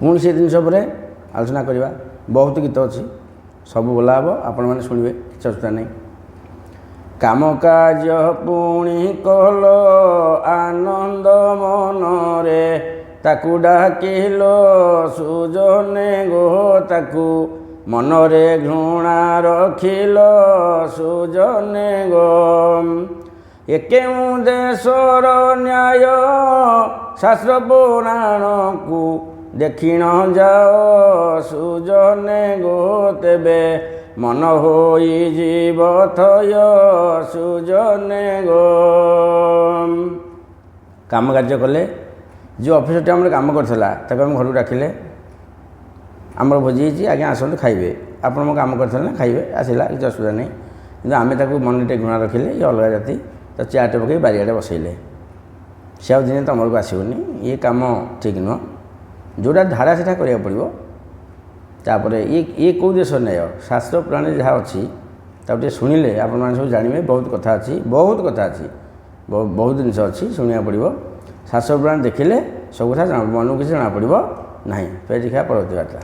पुणी से जिन आलोचना करवा बहुत गीत अच्छी सब बोला हम आपण मैंने शुणे किसी असुविधा नहीं काम कार्य पुणी कल आनंद मनरे ताकू डाकिल सुजने गो ताकू मनरे घृणा रखिल सुजने गो एके देशर न्याय शास्त्र पुराण को देखिण जाओ सुजने गो तेबे मन होई जीव थय सुजने गो काम कार्य कले जो ऑफिसर टाइम काम करथिला ताके हम घर डाकिले आमर भोजी आज्ञा आसतु खाइबे आपण मो काम करथिले ना खाइबे आसिला किसी असुविधा नहीं किंतु आमे ताको मन टे घृणा रखिले ये अलग जाति तो चेयर पकई बारियाडे बसैले से दिन तुम को आसबनी ये काम ठीक नुह जोटा धारा से करा पड़ो तापर ये कौ देश न्याय शास्त्र पुराण जहाँ अच्छी ताटे शुणिले आपण सब जानवे बहुत कथा अच्छी बहुत जिन अच्छी शुणा पड़ो शास्त्र पुराण देखिले सब कथा मन को किसी जना पड़ो ना फिर देखा परवर्ती बार्ता।